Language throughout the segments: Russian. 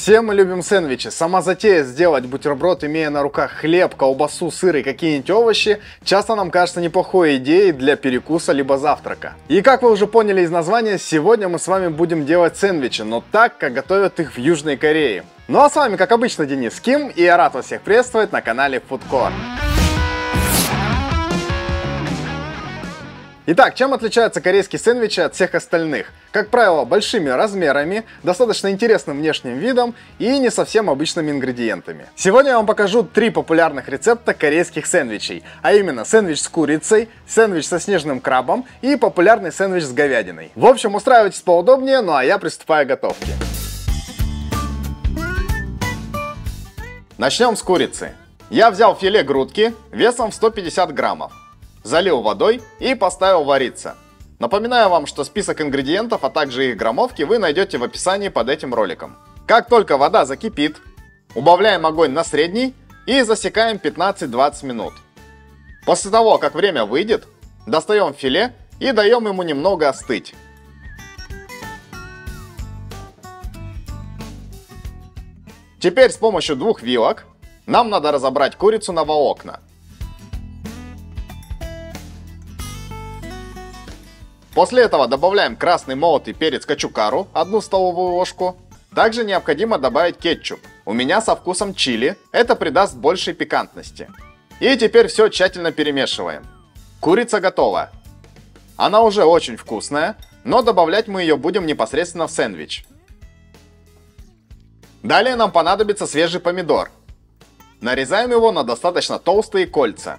Все мы любим сэндвичи. Сама затея сделать бутерброд, имея на руках хлеб, колбасу, сыр и какие-нибудь овощи, часто нам кажется неплохой идеей для перекуса либо завтрака. И как вы уже поняли из названия, сегодня мы с вами будем делать сэндвичи, но так, как готовят их в Южной Корее. Ну а с вами, как обычно, Денис Ким, и я рад вас всех приветствовать на канале Foodcore. Итак, чем отличаются корейские сэндвичи от всех остальных? Как правило, большими размерами, достаточно интересным внешним видом и не совсем обычными ингредиентами. Сегодня я вам покажу 3 популярных рецепта корейских сэндвичей, а именно сэндвич с курицей, сэндвич со снежным крабом и популярный сэндвич с говядиной. В общем, устраивайтесь поудобнее, ну а я приступаю к готовке. Начнем с курицы. Я взял филе грудки весом в 150 граммов. Залил водой и поставил вариться. Напоминаю вам, что список ингредиентов, а также их граммовки вы найдете в описании под этим роликом. Как только вода закипит, убавляем огонь на средний и засекаем 15-20 минут. После того, как время выйдет, достаем филе и даем ему немного остыть. Теперь с помощью 2 вилок нам надо разобрать курицу на волокна. После этого добавляем красный молотый перец кочукару, 1 столовую ложку. Также необходимо добавить кетчуп. У меня со вкусом чили, это придаст большей пикантности. И теперь все тщательно перемешиваем. Курица готова. Она уже очень вкусная, но добавлять мы ее будем непосредственно в сэндвич. Далее нам понадобится свежий помидор. Нарезаем его на достаточно толстые кольца.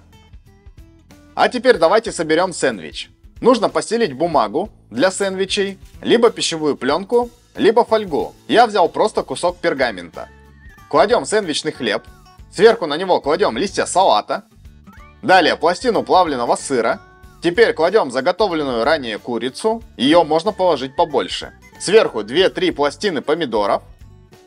А теперь давайте соберем сэндвич. Нужно постелить бумагу для сэндвичей, либо пищевую пленку, либо фольгу. Я взял просто кусок пергамента. Кладем сэндвичный хлеб, сверху на него кладем листья салата, далее пластину плавленого сыра. Теперь кладем заготовленную ранее курицу, ее можно положить побольше. Сверху 2-3 пластины помидоров.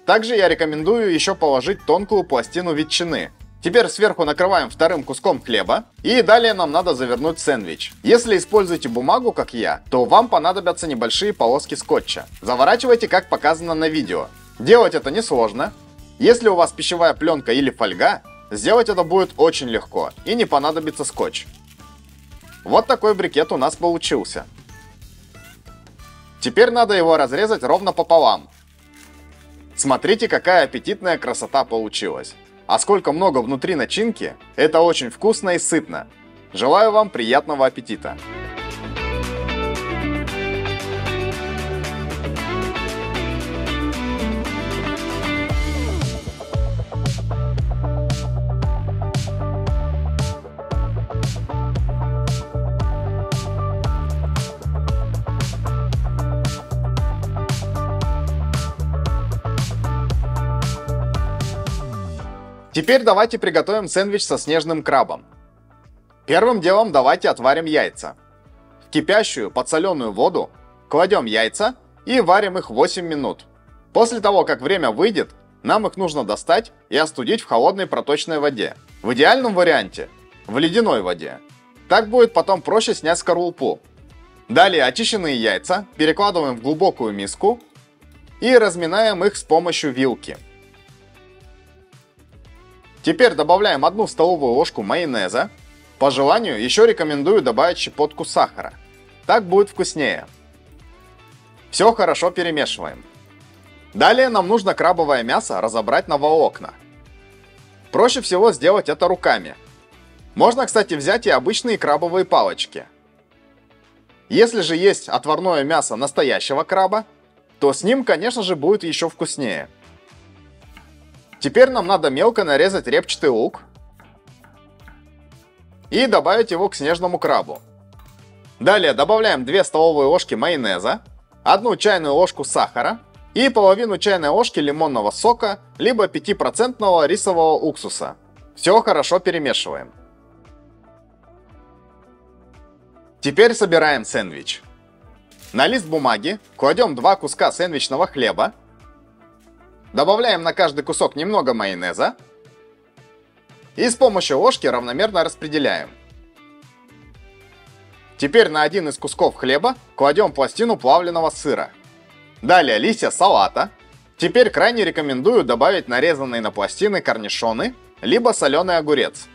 Также я рекомендую еще положить тонкую пластину ветчины. Теперь сверху накрываем 2 куском хлеба и далее нам надо завернуть сэндвич. Если используете бумагу, как я, то вам понадобятся небольшие полоски скотча. Заворачивайте, как показано на видео. Делать это несложно. Если у вас пищевая пленка или фольга, сделать это будет очень легко и не понадобится скотч. Вот такой брикет у нас получился. Теперь надо его разрезать ровно пополам. Смотрите, какая аппетитная красота получилась. А сколько много внутри начинки, это очень вкусно и сытно. Желаю вам приятного аппетита! Теперь давайте приготовим сэндвич со снежным крабом. Первым делом давайте отварим яйца. В кипящую подсоленную воду кладем яйца и варим их 8 минут. После того, как время выйдет, нам их нужно достать и остудить в холодной проточной воде. В идеальном варианте в ледяной воде. Так будет потом проще снять скорлупу. Далее очищенные яйца перекладываем в глубокую миску и разминаем их с помощью вилки. Теперь добавляем 1 столовую ложку майонеза. По желанию еще рекомендую добавить щепотку сахара. Так будет вкуснее. Все хорошо перемешиваем. Далее нам нужно крабовое мясо разобрать на волокна. Проще всего сделать это руками. Можно, кстати, взять и обычные крабовые палочки. Если же есть отварное мясо настоящего краба, то с ним, конечно же, будет еще вкуснее. Теперь нам надо мелко нарезать репчатый лук и добавить его к снежному крабу. Далее добавляем 2 столовые ложки майонеза, 1 чайную ложку сахара и половину чайной ложки лимонного сока, либо 5% рисового уксуса. Все хорошо перемешиваем. Теперь собираем сэндвич. На лист бумаги кладем 2 куска сэндвичного хлеба. Добавляем на каждый кусок немного майонеза и с помощью ложки равномерно распределяем. Теперь на один из кусков хлеба кладем пластину плавленого сыра. Далее листья салата, Теперь крайне рекомендую добавить нарезанные на пластины корнишоны, либо соленый огурец.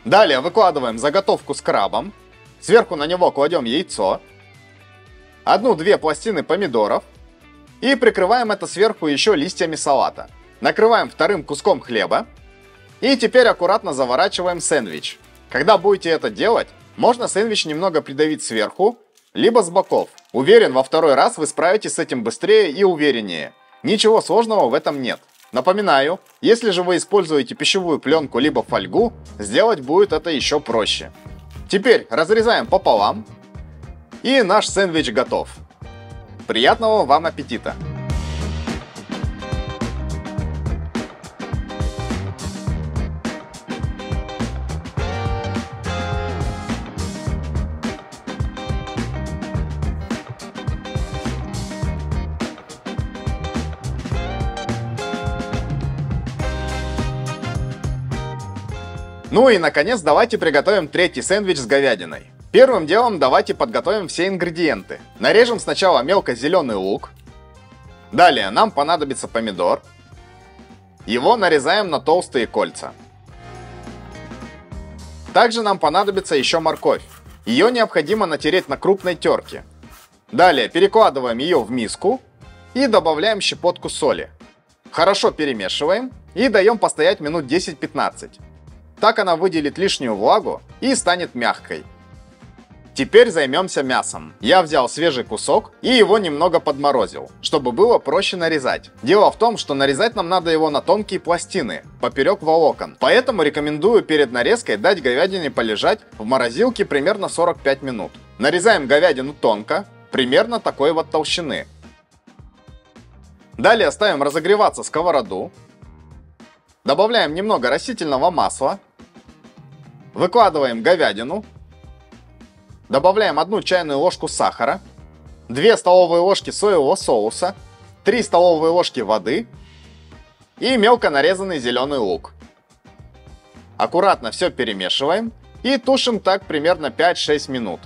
Далее выкладываем заготовку с крабом, сверху на него кладем яйцо, 1-2 пластины помидоров и прикрываем это сверху еще листьями салата. Накрываем вторым куском хлеба и теперь аккуратно заворачиваем сэндвич. Когда будете это делать, можно сэндвич немного придавить сверху, либо с боков. Уверен, во второй раз вы справитесь с этим быстрее и увереннее. Ничего сложного в этом нет. Напоминаю, если же вы используете пищевую пленку либо фольгу, сделать будет это еще проще. Теперь разрезаем пополам, и наш сэндвич готов. Приятного вам аппетита! Ну и наконец давайте приготовим третий сэндвич с говядиной. Первым делом давайте подготовим все ингредиенты. Нарежем сначала мелко зеленый лук. Далее нам понадобится помидор. Его нарезаем на толстые кольца. Также нам понадобится еще морковь. Ее необходимо натереть на крупной терке. Далее перекладываем ее в миску и добавляем щепотку соли. Хорошо перемешиваем и даем постоять минут 10-15. Так она выделит лишнюю влагу и станет мягкой. Теперь займемся мясом. Я взял свежий кусок и его немного подморозил, чтобы было проще нарезать. Дело в том, что нарезать нам надо его на тонкие пластины, поперек волокон. Поэтому рекомендую перед нарезкой дать говядине полежать в морозилке примерно 45 минут. Нарезаем говядину тонко, примерно такой вот толщины. Далее ставим разогреваться сковороду. Добавляем немного растительного масла. Выкладываем говядину. Добавляем 1 чайную ложку сахара, 2 столовые ложки соевого соуса, 3 столовые ложки воды и мелко нарезанный зеленый лук. Аккуратно все перемешиваем и тушим так примерно 5-6 минут.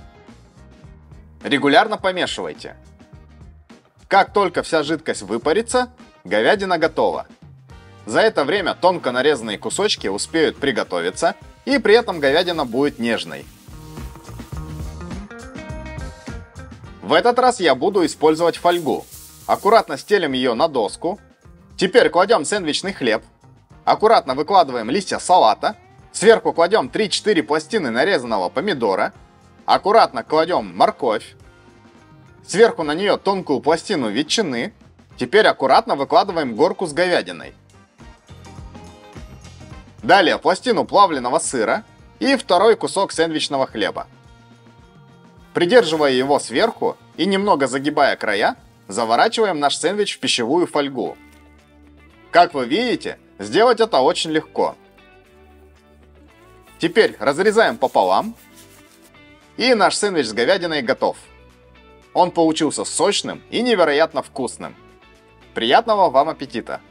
Регулярно помешивайте. Как только вся жидкость выпарится, говядина готова. За это время тонко нарезанные кусочки успеют приготовиться, и при этом говядина будет нежной. В этот раз я буду использовать фольгу. Аккуратно стелим ее на доску. Теперь кладем сэндвичный хлеб. Аккуратно выкладываем листья салата. Сверху кладем 3-4 пластины нарезанного помидора. Аккуратно кладем морковь. Сверху на нее тонкую пластину ветчины. Теперь аккуратно выкладываем горку с говядиной. Далее пластину плавленного сыра и второй кусок сэндвичного хлеба. Придерживая его сверху и немного загибая края, заворачиваем наш сэндвич в пищевую фольгу. Как вы видите, сделать это очень легко. Теперь разрезаем пополам, и наш сэндвич с говядиной готов. Он получился сочным и невероятно вкусным. Приятного вам аппетита!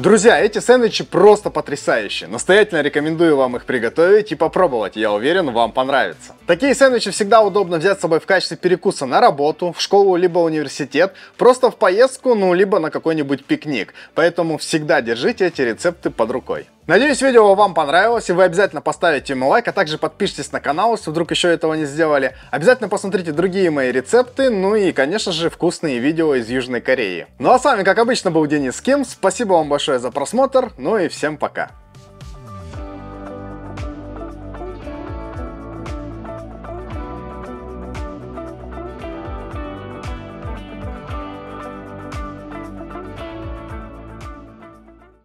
Друзья, эти сэндвичи просто потрясающие. Настоятельно рекомендую вам их приготовить и попробовать. Я уверен, вам понравится. Такие сэндвичи всегда удобно взять с собой в качестве перекуса на работу, в школу, либо университет, просто в поездку, ну, либо на какой-нибудь пикник. Поэтому всегда держите эти рецепты под рукой. Надеюсь, видео вам понравилось, и вы обязательно поставите ему лайк, а также подпишитесь на канал, если вдруг еще этого не сделали. Обязательно посмотрите другие мои рецепты, ну и, конечно же, вкусные видео из Южной Кореи. Ну а с вами, как обычно, был Денис Ким. Спасибо вам большое за просмотр, ну и всем пока.